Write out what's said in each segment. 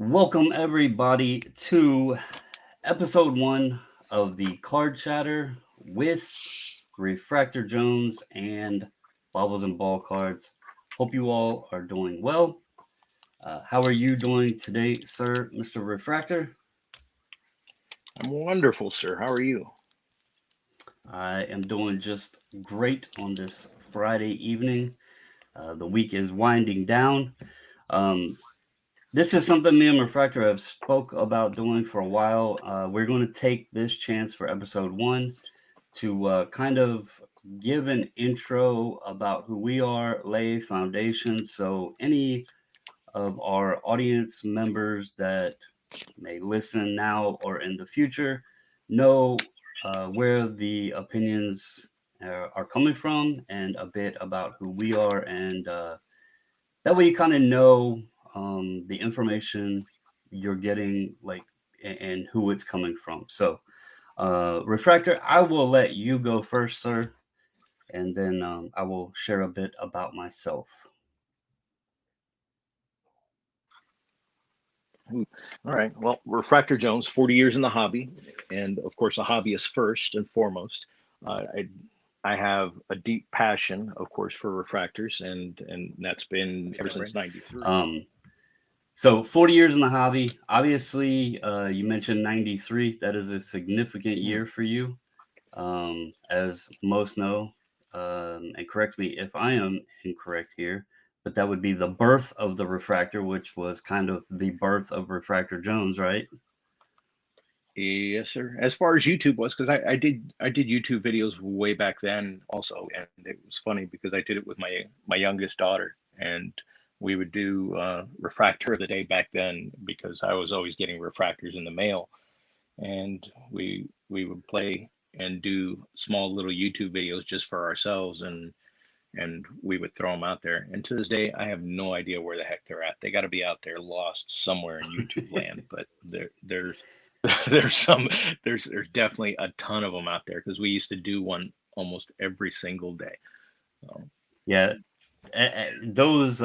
Welcome everybody to episode one of the Card Chatter with Refractor Jones and Bobbles and Ball Cards. Hope you all are doing well. How are you doing today, sir, Mr. Refractor? I'm wonderful, sir. How are you? I am doing just great on this Friday evening. The week is winding down. Um, This is something me and Refractor have spoke about doing for a while. We're going to take this chance for episode one to kind of give an intro about who we are, lay foundation. So any of our audience members that may listen now or in the future know where the opinions are coming from and a bit about who we are and that way you kind of know the information you're getting and who it's coming from. So Refractor, I will let you go first, sir, and then I will share a bit about myself. All right. Well, Refractor Jones, 40 years in the hobby, and of course, a hobbyist first and foremost. Uh, I I have a deep passion, of course, for refractors, and that's been ever since '93. um, so 40 years in the hobby. Obviously, you mentioned 93. That is a significant Hmm. year for you. As most know, and correct me if I am incorrect here, but that would be the birth of the refractor, which was kind of the birth of Refractor Jones, right? Yes, sir. As far as YouTube was, because I did YouTube videos way back then also, and it was funny because I did it with my youngest daughter, and we would do refractor of the day back then because I was always getting refractors in the mail, and we would play and do small little YouTube videos just for ourselves, and we would throw them out there. And to this day, I have no idea where the heck they're at. They got to be out there lost somewhere in YouTube land, but there's there's some there's definitely a ton of them out there because we used to do one almost every single day. So, Yeah, those.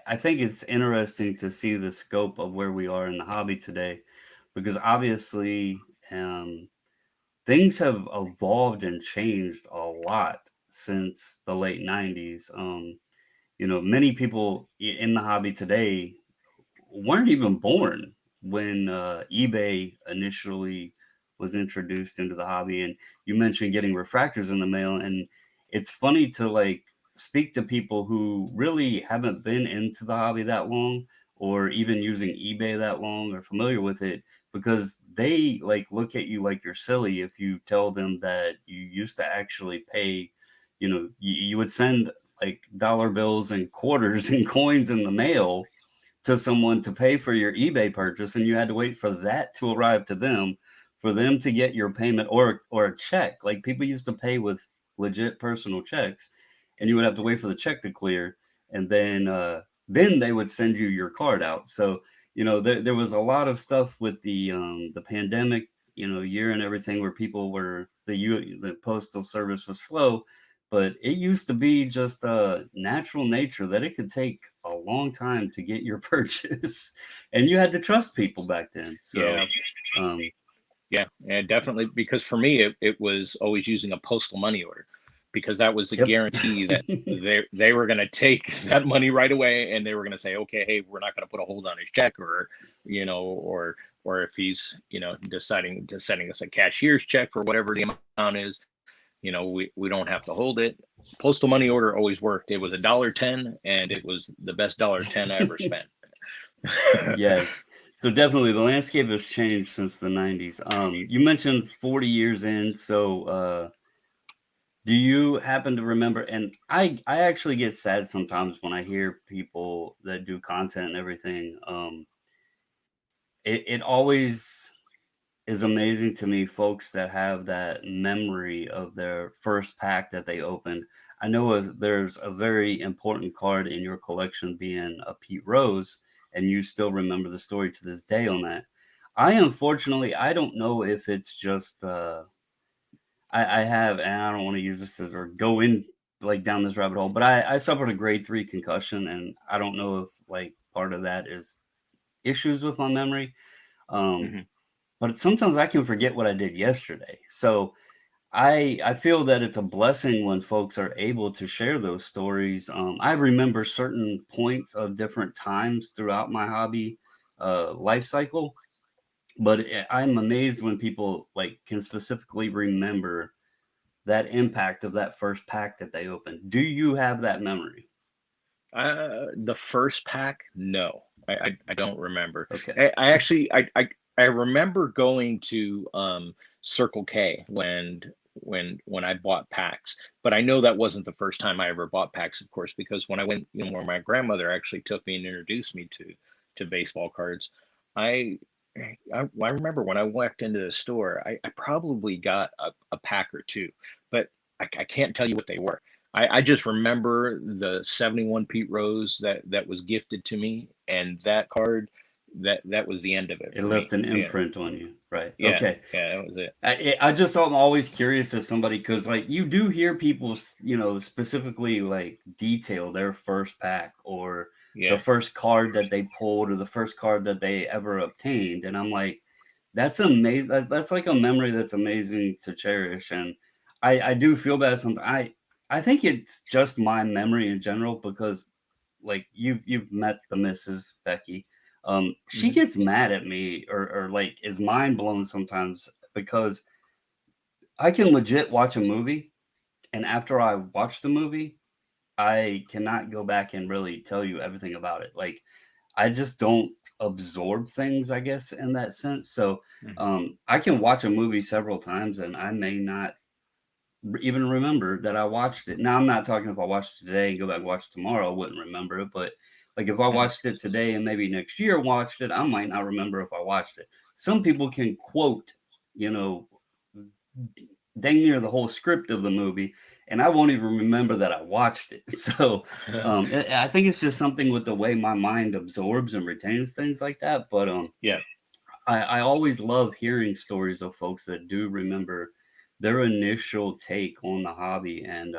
I think it's interesting to see the scope of where we are in the hobby today, because obviously, things have evolved and changed a lot since the late '90s. Many people in the hobby today weren't even born when eBay initially was introduced into the hobby. And you mentioned getting refractors in the mail, and it's funny to speak to people who really haven't been into the hobby that long, or even using eBay that long, or familiar with it, because they look at you like you're silly if you tell them that you used to actually pay. You would send like dollar bills and quarters and coins in the mail to someone to pay for your eBay purchase, and you had to wait for that to arrive to them, for them to get your payment or a check. Like people used to pay with legit personal checks, and you would have to wait for the check to clear, and then they would send you your card out. So there was a lot of stuff with the pandemic, year and everything, where people were the postal service was slow, but it used to be just natural nature that it could take a long time to get your purchase, and you had to trust people back then. So, yeah, um, yeah, and definitely because for me it was always using a postal money order because that was a yep, guarantee that they were going to take that money right away and they were going to say, okay, hey, we're not going to put a hold on his check, or or if he's deciding to sending us a cashier's check for whatever the amount is, we don't have to hold it. Postal money order always worked. It was $1.10, and it was the best $1.10 I ever spent. yes. So definitely, the landscape has changed since the '90s. You mentioned 40 years in, so do you happen to remember? And I actually get sad sometimes when I hear people that do content and everything. It always is amazing to me, folks that have that memory of their first pack that they opened. I know there's a very important card in your collection being a Pete Rose, and you still remember the story to this day on that. I unfortunately, I don't know if it's just I have, and I don't want to use this as or go in down this rabbit hole, but I suffered a grade 3 concussion, and I don't know if part of that is issues with my memory. Um, Hmm. but sometimes I can forget what I did yesterday. So I feel that it's a blessing when folks are able to share those stories. I remember certain points of different times throughout my hobby life cycle, but I'm amazed when people like can specifically remember that impact of that first pack that they opened. Do you have that memory? The first pack, no, I don't remember. Okay. I actually I remember going to Circle K when I bought packs, but I know that wasn't the first time I ever bought packs, of course, because when I went, where my grandmother actually took me and introduced me to baseball cards, I I remember when I walked into the store, I probably got a pack or two, but I can't tell you what they were. I just remember the 71 Pete Rose that was gifted to me, and that card, that was the end of it It for me. left an Yeah, imprint on you, right? yeah, Okay. yeah, that was it. I just I'm always curious if somebody, because like you do hear people specifically like detail their first pack or the Yeah. first card that they pulled or the first card that they ever obtained, and I'm like, that's amazing. That's like a memory that's amazing to cherish, and I do feel bad sometimes. I think it's just my memory in general because like you've met the Mrs. Becky. She Hmm. gets mad at me or like is mind blown sometimes because I can legit watch a movie, and after I watch the movie, I cannot go back and really tell you everything about it. Like I just don't absorb things, I guess, in that sense. So Hmm. I can watch a movie several times and I may not even remember that I watched it. Now, I'm not talking if I watched it today and go back and watch it tomorrow, I wouldn't remember it. But like if I Hmm. watched it today and maybe next year watched it, I might not remember if I watched it. Some people can quote, you know, dang near the whole script of the movie, and I won't even remember that I watched it. So I think it's just something with the way my mind absorbs and retains things like that. But Yeah. I always love hearing stories of folks that do remember their initial take on the hobby and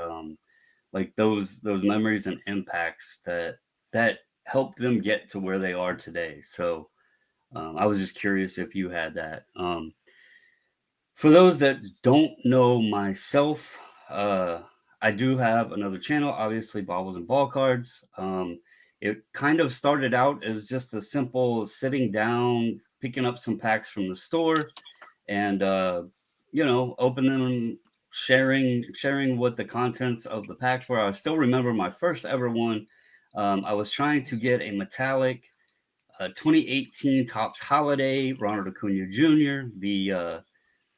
like those memories and impacts that helped them get to where they are today. So I was just curious if you had that. For those that don't know myself, I do have another channel, obviously Bobbles and Ball Cards. It kind of started out as just a simple sitting down, picking up some packs from the store, and opening them, sharing what the contents of the packs were. I still remember my first ever one. I was trying to get a metallic 2018 Topps Holiday Ronald Acuna Jr.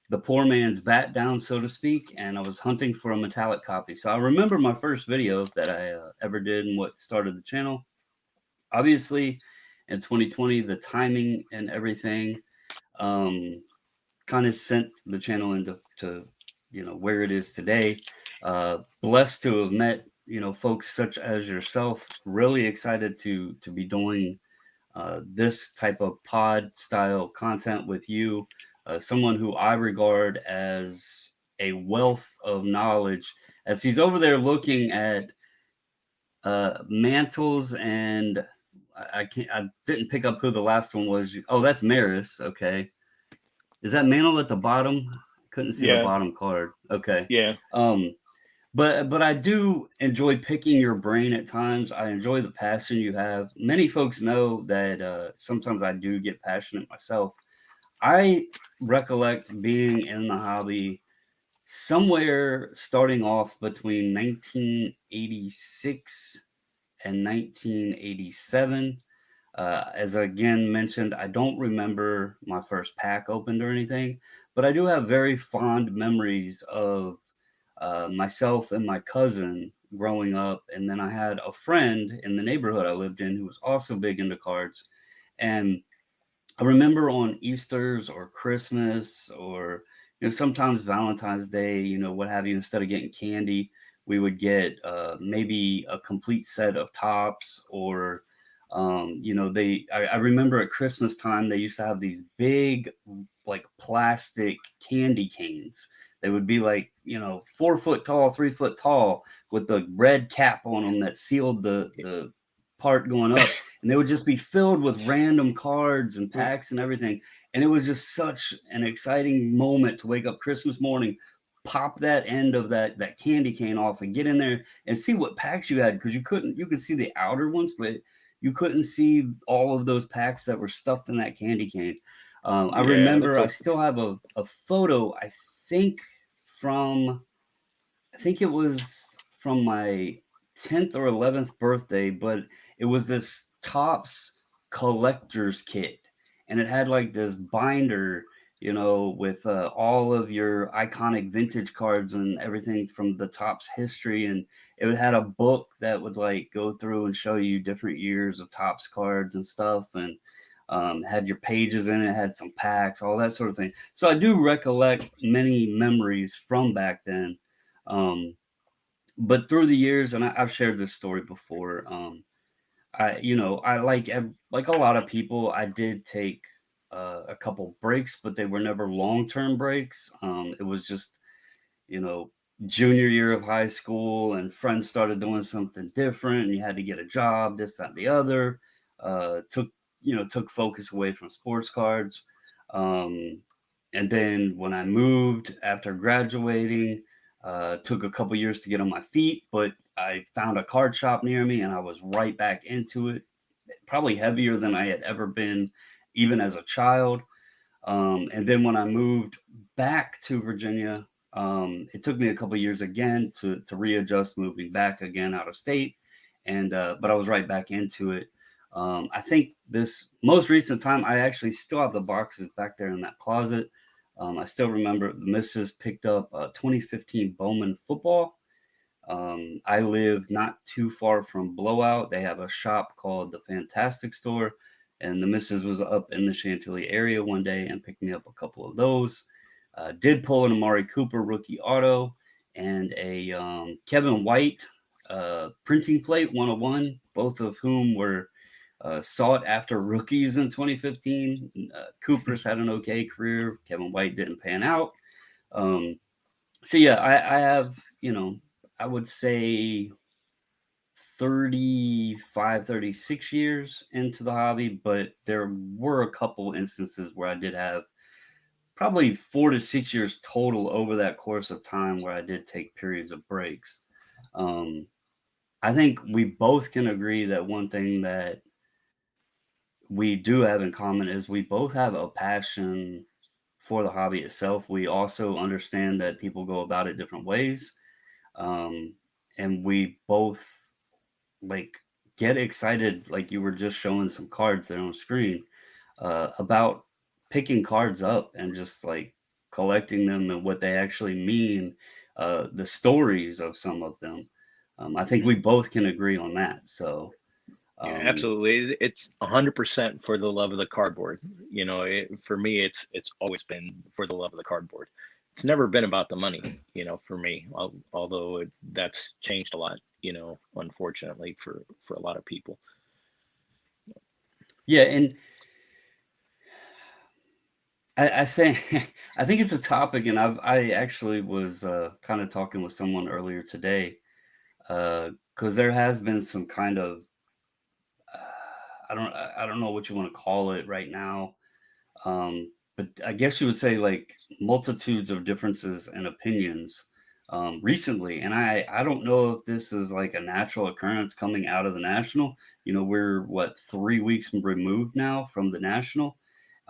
The poor man's bat down, so to speak, and I was hunting for a metallic copy. So I remember my first video that I ever did and what started the channel. Obviously, in 2020, the timing and everything um, kind of sent the channel into where it is today. Blessed to have met folks such as yourself. Really excited to be doing this type of pod style content with you, someone who I regard as a wealth of knowledge. As he's over there looking at mantles, and I can't, I didn't pick up who the last one was. Oh, that's Maris. Okay, is that mantle at the bottom? Couldn't see the Yeah. bottom card. Okay. Yeah. Um, but I do enjoy picking your brain at times. I enjoy the passion you have. Many folks know that sometimes I do get passionate myself. I recollect being in the hobby somewhere starting off between 1986 and 1987. As I again mentioned, I don't remember my first pack opened or anything, but I do have very fond memories of myself and my cousin growing up. And then I had a friend in the neighborhood I lived in who was also big into cards. And I remember on Easter's or Christmas or sometimes Valentine's Day, what have you, instead of getting candy, we would get maybe a complete set of tops or I remember at Christmas time they used to have these big like plastic candy canes. They would be like 4 foot tall, 3 foot tall with the red cap on them that sealed the part going up, and they would just be filled with random cards and Mm. packs and everything. And it was just such an exciting moment to wake up Christmas morning, pop that end of that candy cane off, and get in there and see what packs you had, because you could see the outer ones, but you couldn't see all of those packs that were stuffed in that candy cane. I Yeah, that's remember I a still have a photo, think from I think it was from my 10th or 11th birthday, but it was this Topps collector's kit. And it had like this binder, with all of your iconic vintage cards and everything from the Topps history. And it had a book that would like go through and show you different years of Topps cards and stuff. And had your pages in it, had some packs, all that sort of thing. So I do recollect many memories from back then. Um, but through the years, and I've shared this story before, I like a lot of people, I did take a couple breaks, but they were never long-term breaks. It was just, you know, junior year of high school, and friends started doing something different, and you had to get a job, this, that, and the other. Took focus away from sports cards. Um, and then when I moved after graduating, took a couple years to get on my feet, but I found a card shop near me, and I was right back into it, probably heavier than I had ever been, even as a child. And then when I moved back to Virginia, it took me a couple years again to readjust, moving back again out of state, and but I was right back into it. I think this most recent time, I actually still have the boxes back there in that closet. I still remember the missus picked up a 2015 Bowman football. I live not too far from Blowout. They have a shop called the Fantastic Store, and the missus was up in the Chantilly area one day and picked me up a couple of those. Did pull an Amari Cooper rookie auto and a Kevin White printing plate 101, both of whom were sought after rookies in 2015. Cooper's had an okay career. Kevin White didn't pan out. Um, so yeah, I have, I would say 35, 36 years into the hobby, but there were a couple instances where I did have probably 4 to 6 years total over that course of time where I did take periods of breaks. Um, I think we both can agree that one thing that we do have in common is we both have a passion for the hobby itself. We also understand that people go about it different ways. Um, and we both like get excited, like you were just showing some cards there on screen, about picking cards up and just like collecting them and what they actually mean, the stories of some of them. I think we both can agree on that. So, Yeah, um, absolutely. It's 100% for the love of the cardboard. For me, it's always been for the love of the cardboard. It's never been about the money, for me. Although that's changed a lot, unfortunately for a lot of people. yeah, and I think I think it's a topic, and I actually was kind of talking with someone earlier today, because there has been some kind of I don't know what you want to call it right now, but I guess you would say like multitudes of differences and opinions recently, and I don't know if this is like a natural occurrence coming out of the national. We're what 3 weeks removed now from the national.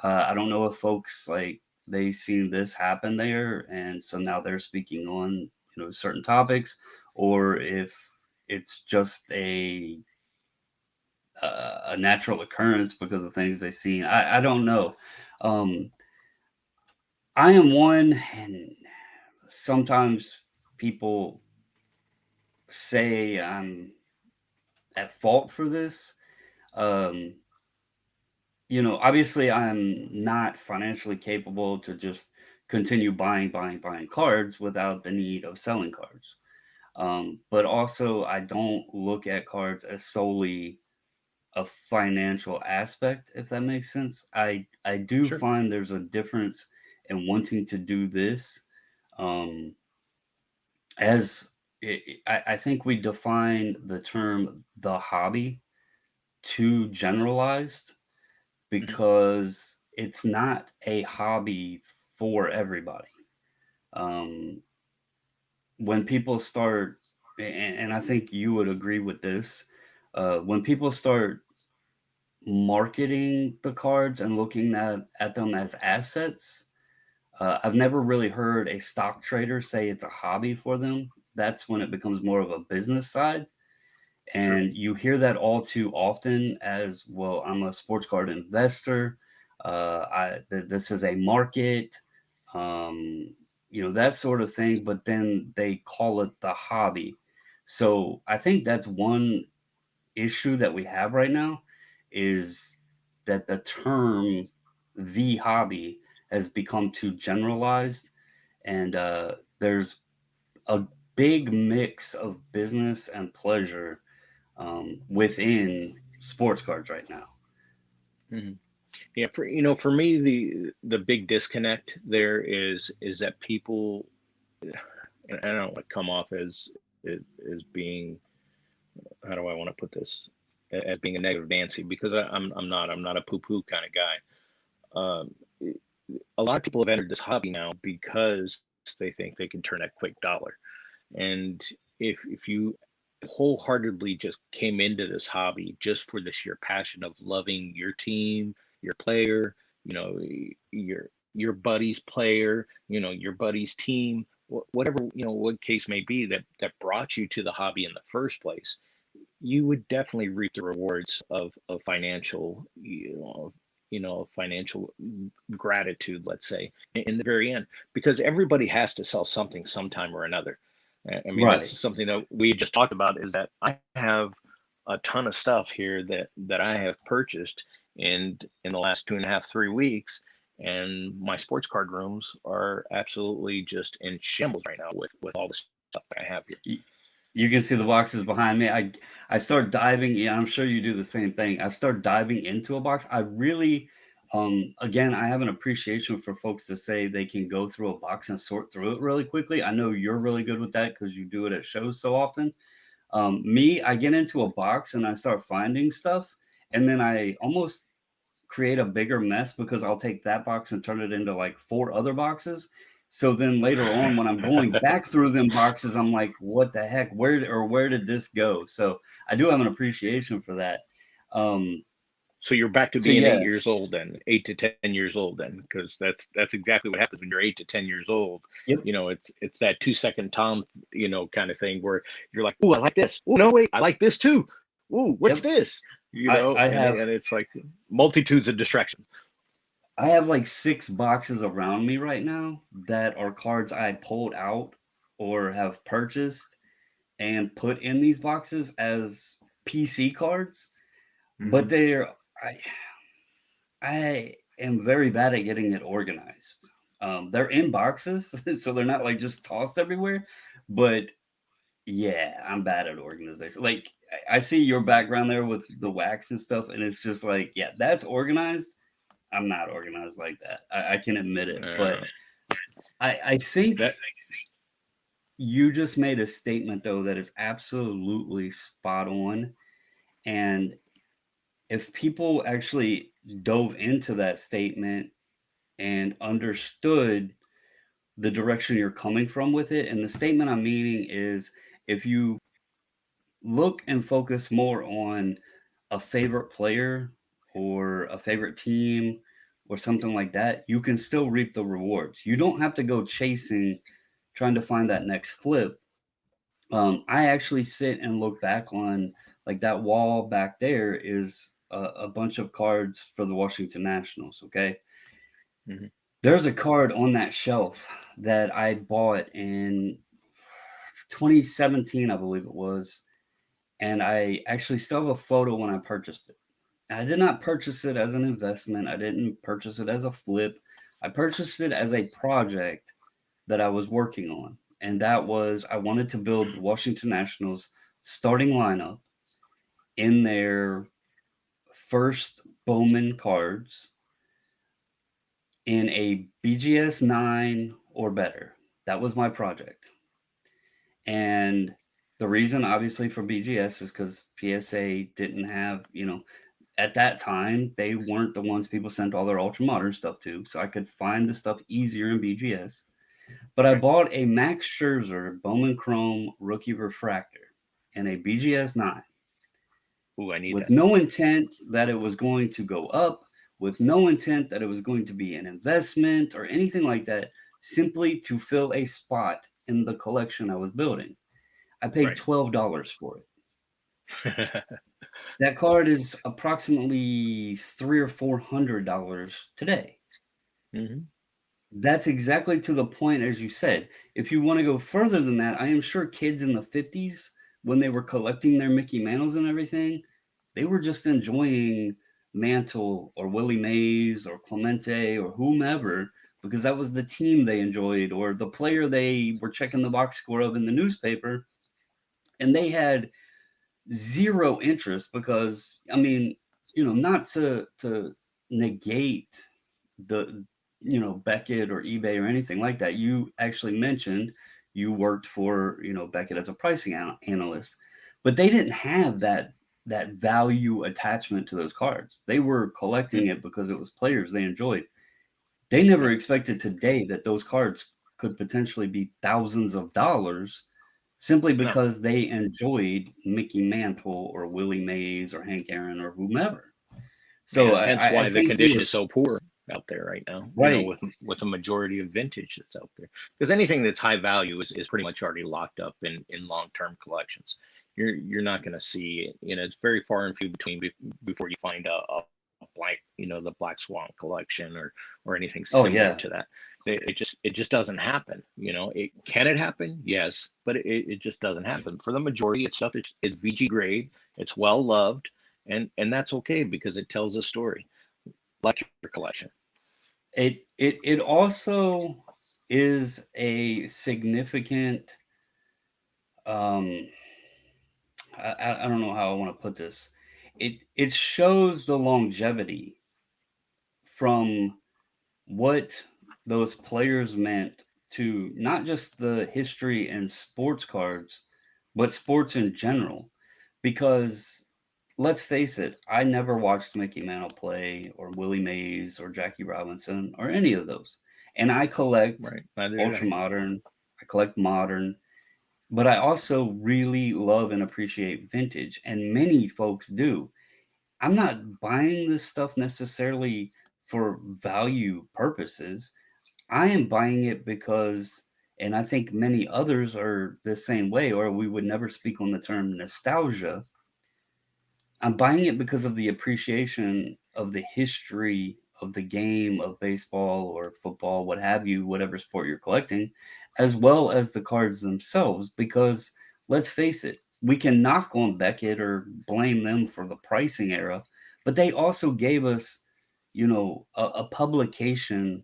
I don't know if folks like they seen this happen there, and so now they're speaking on certain topics, or if it's just a natural occurrence because of things they've seen. I don't know. Um, I am one, and sometimes people say I'm at fault for this. Um, obviously, I'm not financially capable to just continue buying, buying, buying cards without the need of selling cards. But also, I don't look at cards as solely a financial aspect, if that makes sense. I do Sure. find there's a difference in wanting to do this. Um, as I think we define the term the hobby. too generalized Mhm. because it's not a hobby for everybody. Um, when people start, and I think you would agree with this, when people start marketing the cards and looking at them as assets, I've never really heard a stock trader say it's a hobby for them. That's when it becomes more of a business side. Sure. And you hear that all too often as well. I'm a sports card investor. This is a market, um, that sort of thing. But then they call it the hobby. So I think that's one issue that we have right now is that the term the hobby has become too generalized, and there's a big mix of business and pleasure within sports cards right now. Mhm. Yeah, for me, the big disconnect there is that people, and I don't want to come off as being, how do I want to put this, as being a negative Nancy, because I'm not a poo poo kind of guy. Um, a lot of people have entered this hobby now because they think they can turn that quick dollar. And if you wholeheartedly just came into this hobby just for the sheer passion of loving your team, your player, you know, your buddy's player, your buddy's team, whatever, what case may be that brought you to the hobby in the first place, you would definitely reap the rewards of financial, financial gratitude, let's say, in the very end, because everybody has to sell something sometime or another. I mean, that's Right. something that we just talked about, is that I have a ton of stuff here that I have purchased in the last 2.5, 3 weeks. And my sports card rooms are absolutely just in shambles right now with all the stuff that I have here. Y- You can see the boxes behind me. I start diving. Yeah, I'm sure you do the same thing. I start diving into a box. I really, again, I have an appreciation for folks to say they can go through a box and sort through it really quickly. I know you're really good with that because you do it at shows so often. Me, I get into a box and I start finding stuff, and then I almost create a bigger mess because I'll take that box and turn it into like four other boxes. So then later on, when I'm going back through them boxes, I'm like, what the heck? Where did this go? So I do have an appreciation for that. Um, So you're back to so being yeah, 8 years old then, 8 to 10 years old then, because that's exactly what happens when you're 8 to 10 years old. yep, It's that 2 second Tom, kind of thing where you're like, "Ooh, I like this. Oh no, wait, I like this too. Ooh, what's yep. this?" I And have it's like multitudes of distractions. I have like 6 boxes around me right now that are cards I pulled out or have purchased and put in these boxes as PC cards, but Hmm. I I am very bad at getting it organized. They're in boxes, so they're not like just tossed everywhere. But yeah, I'm bad at organization. Like I see your background there with the wax and stuff, and it's just like, yeah, that's organized. I'm not organized like that. I can admit it, but Uh, I think that you just made a statement though that is absolutely spot on. And if people actually dove into that statement and understood the direction you're coming from with it, and the statement I'm meaning is if you look and focus more on a favorite player or a favorite team or something like that, you can still reap the rewards. You don't have to go chasing, trying to find that next flip. I actually sit and look back on like that wall back there is a bunch of cards for the Washington Nationals. Okay. mhm. There's a card on that shelf that I bought in 2017, I believe it was. And I actually still have a photo when I purchased it. And I did not purchase it as an investment. I didn't purchase it as a flip. I purchased it as a project that I was working on. And that was I wanted to build the Washington Nationals starting lineup in their first Bowman cards in a BGS 9 or better. That was my project. And The reason, obviously, for BGS is because PSA didn't have, at that time, they weren't the ones people sent all their ultra modern stuff to. So I could find the stuff easier in BGS. But I Right. bought a Max Scherzer Bowman Chrome rookie refractor and a BGS 9 Ooh, I need with that. no intent that it was going to go up, with no intent that it was going to be an investment or anything like that, simply to fill a spot in the collection I was building. I paid Right. $12 for it. That card is approximately $300 or $400 today. Hmm. That's exactly to the point, as you said. If you want to go further than that, I am sure kids in the 50s, when they were collecting their Mickey Mantles and everything, they were just enjoying Mantle or Willie Mays or Clemente or whomever because that was the team they enjoyed or the player they were checking the box score of in the newspaper. And they had zero interest because, I mean, not to negate the Beckett or eBay or anything like that. You actually mentioned you worked for Beckett as a pricing analyst, but they didn't have that value attachment to those cards. They were collecting it because it was players they enjoyed. They never Yep. expected today that those cards could potentially be thousands of dollars simply No. because they enjoyed Mickey Mantle or Willie Mays or Hank Aaron or whomever. So And I, hence I I why the think you condition were is so poor out there right now, right. with a majority of vintage that's out there. Because anything that's high value is pretty much already locked up in long-term collections. You're not going to see, it's very far and few between before you find a black, the Black Swan collection or anything Oh similar to yeah. that. It just doesn't happen. It happen? Yes, but it just doesn't happen. For the majority, it's stuff it's VG grade, it's well loved, and that's okay because it tells a story like your collection. It also is a significant um I don't know how I want to put this. It shows the longevity from what those players meant to not just the history and sports cards, but sports in general. Because let's face it, I never watched Mickey Mantle play or Willie Mays or Jackie Robinson or any of those. And I collect Right? Neither did ultra I. modern, I collect modern, but I also really love and appreciate vintage, and many folks do. I'm not buying this stuff necessarily for value purposes. I am buying it because, and I think many others are the same way, or we would never speak on the term nostalgia. I'm buying it because of the appreciation of the history of the game of baseball or football, what have you, whatever sport you're collecting, as well as the cards themselves. Because let's face it, we can knock on Beckett or blame them for the pricing era, but they also gave us, a publication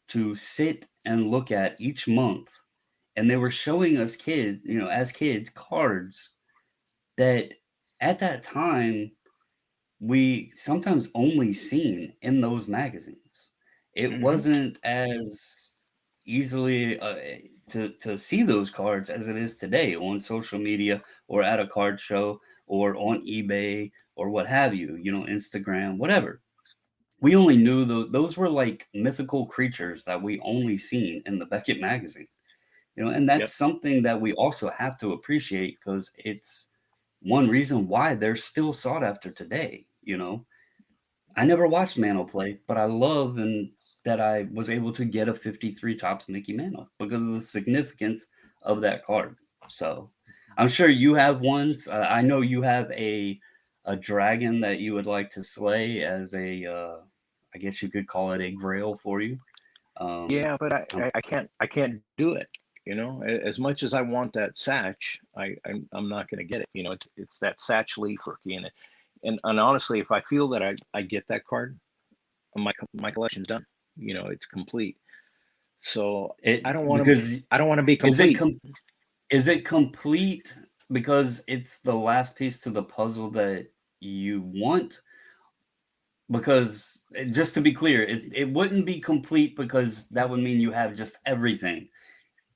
to sit and look at each month. And they were showing us kids, as kids, cards that at that time we sometimes only seen in those magazines. It Hmm. wasn't as easily to see those cards as it is today on social media or at a card show or on eBay or what have you, Instagram, whatever. We only knew those were like mythical creatures that we only seen in the Beckett magazine. And that's Yep. something that we also have to appreciate because it's one reason why they're still sought after today. I never watched Mantle play, but I love and that I was able to get a 53 tops Mickey Mantle because of the significance of that card. So I'm sure you have ones. I know you have a dragon that you would like to slay as I guess you could call it a grail for you. Um, Yeah, but um, I can't do it. As much as I want that Satch, I'm not going to get it. It's that Satch leaf rookie in it, and honestly, if I feel that I get that card, my collection's done. It's complete. So it because I don't want to be is it complete. is it complete because it's the last piece to the puzzle that you want? Because just to be clear, it wouldn't be complete because that would mean you have just everything,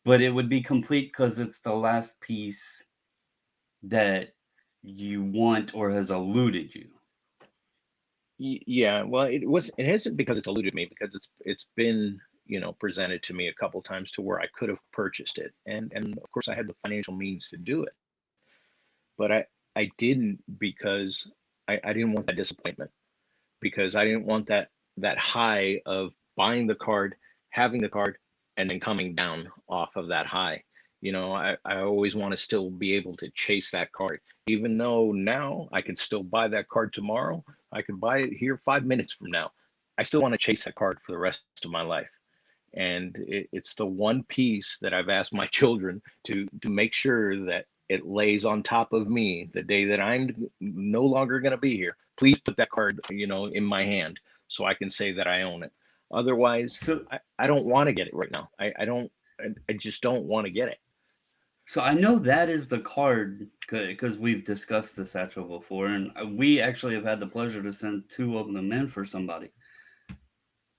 but it would be complete because it's the last piece that you want or has eluded you? Yeah, well, it hasn't because it's eluded me, because it's been, presented to me a couple times to where I could have purchased it, and of course I had the financial means to do it, but I didn't because I didn't want that disappointment, because I didn't want that high of buying the card, having the card, and then coming down off of that high. I always want to still be able to chase that card, even though now I could still buy that card tomorrow. I could buy it here 5 minutes from now. I still want to chase that card for the rest of my life. And it's the one piece that I've asked my children to make sure that it lays on top of me the day that I'm no longer going to be here. Please put that card, in my hand so I can say that I own it. Otherwise, So, I don't want to get it right now. I don't. I just don't want to get it. so I know that is the card because we've discussed this actual before, and we actually have had the pleasure to send two of them in for somebody.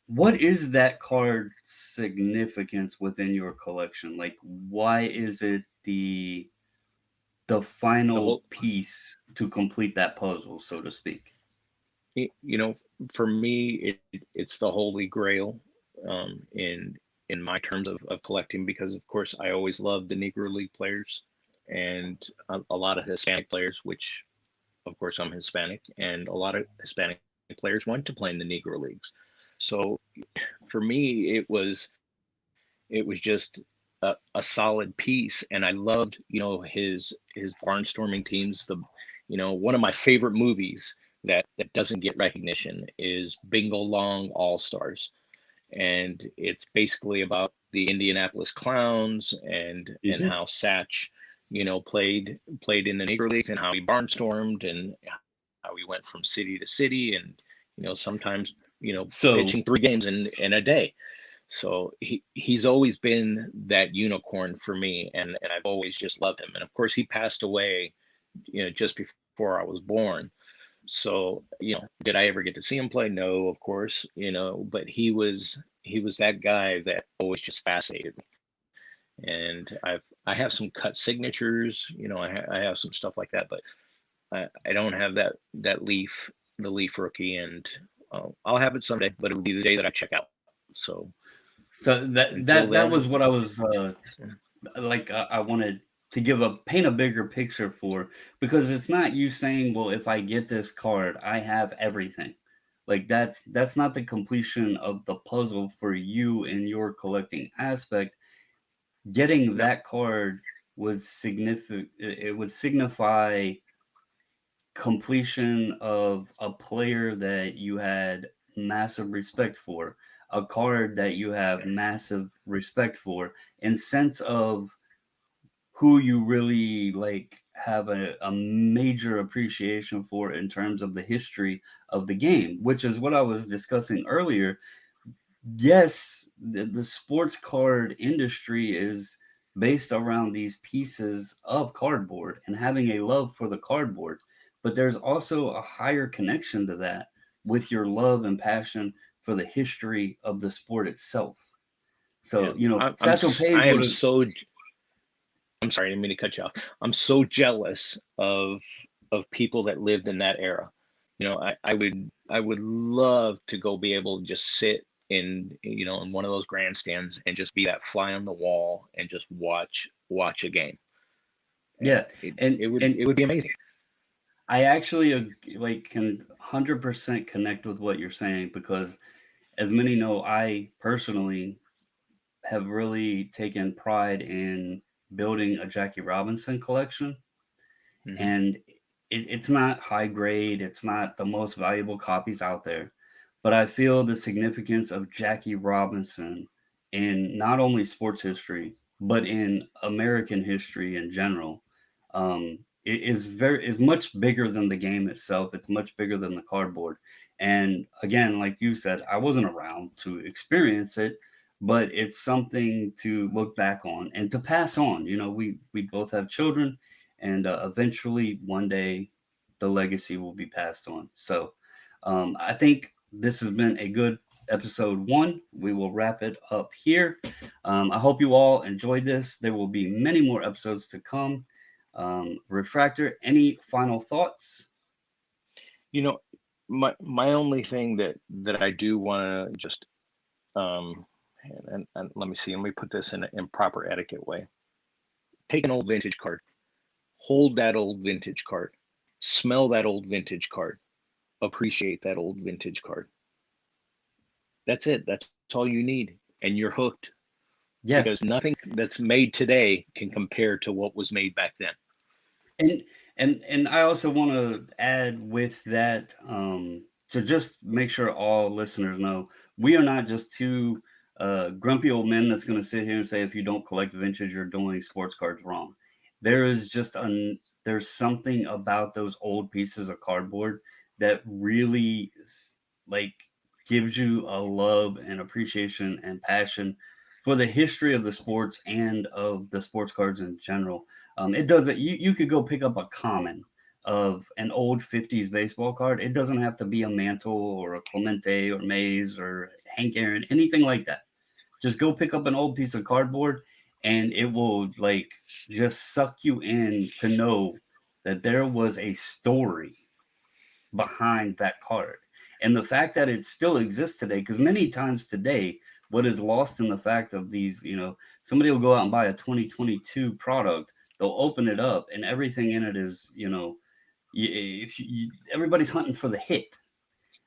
What is that card significance within your collection? Like, why is it the The final whole, piece to complete that puzzle, so to speak? you know, for me, it's the holy grail, in my terms of collecting, because of course I always loved the Negro League players and a lot of Hispanic players, which of course I'm Hispanic, and a lot of Hispanic players went to play in the Negro Leagues. So for me, it was just a solid piece, and I loved, his barnstorming teams. One of my favorite movies that doesn't get recognition is Bingo Long All Stars, and it's basically about the Indianapolis Clowns and Hmm. how Satch, played in the Negro Leagues, and how he barnstormed, and how he went from city to city, and sometimes pitching So, 3 games in a day. So he's always been that unicorn for me, and I've always just loved him. And of course, he passed away, just before I was born. So, did I ever get to see him play? No, of course, but he was that guy that always just fascinated me. And I have some cut signatures, I have some stuff like that, but I don't have that the leaf rookie, and I'll have it someday, but it'll be the day that I check out. So so that until that that then, was what I was like. I wanted to give a paint a bigger picture for because it's not you saying, "Well, if I get this card, I have everything." Like that's not the completion of the puzzle for you in your collecting aspect. Getting no, that card would significant. It would signify completion of a player that you had massive respect for, a card that you have massive respect for, in sense of who you really like have a major appreciation for in terms of the history of the game, which is what I was discussing earlier. Yes, the sports card industry is based around these pieces of cardboard and having a love for the cardboard, but there's also a higher connection to that with your love and passion for the history of the sport itself. yeah, So, Satchel I Paige would am have, so. I'm sorry, I didn't mean to cut you off. I'm so jealous of people that lived in that era. I would love to go be able to just sit in one of those grandstands and just be that fly on the wall and just watch a game. yeah, It and it would and it would be amazing. I actually like can 100% connect with what you're saying because as many know, I personally have really taken pride in building a Jackie Robinson collection. Hmm. And it's not high grade, it's not the most valuable copies out there. But I feel the significance of Jackie Robinson in not only sports history, but in American history in general. It is much bigger than the game itself. It's much bigger than the cardboard. And again, like you said, I wasn't around to experience it, but it's something to look back on and to pass on. We both have children, and eventually one day the legacy will be passed on. So I think this has been a good episode one. We will wrap it up here. I hope you all enjoyed this. There will be many more episodes to come. Refractor, any final thoughts? You know, my only thing that I do want to just um, and let me see. Let me put this in proper etiquette way. Take an old vintage card, hold that old vintage card, smell that old vintage card, appreciate that old vintage card. That's it. That's all you need, and you're hooked Yeah. because nothing that's made today can compare to what was made back then. And and I also want to add with that, to just make sure all listeners know, we are not just two grumpy old men that's going to sit here and say if you don't collect vintage, you're doing sports cards wrong. There is just there's something about those old pieces of cardboard that really like gives you a love and appreciation and passion for the history of the sports and of the sports cards in general. It doesn't. You could go pick up a common of an old '50s baseball card. It doesn't have to be a Mantle or a Clemente or Mays or Hank Aaron, anything like that. Just go pick up an old piece of cardboard, and it will like just suck you in to know that there was a story behind that card. And the fact that it still exists today, because many times today, what is lost in the fact of these, somebody will go out and buy a 2022 product, they'll open it up, and everything in it is, if everybody's hunting for the hit,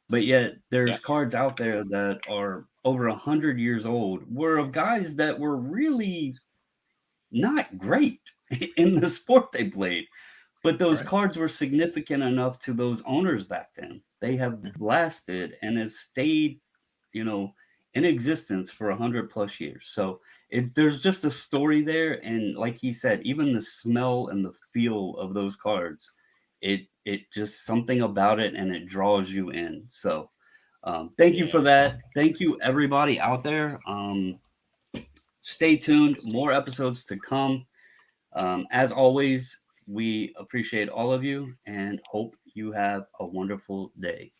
but yet there's Yeah, cards out there that are over 100 years old, were of guys that were really not great in the sport they played. But those right. cards were significant enough to those owners back then. They have Mhm. lasted and have stayed, you know, in existence for 100 plus years. So there's just a story there, and like he said, even the smell and the feel of those cards, it just something about it, and it draws you in. So thank you for Yeah, that. Thank you everybody out there. Stay tuned. More episodes to come. As always, we appreciate all of you and hope you have a wonderful day.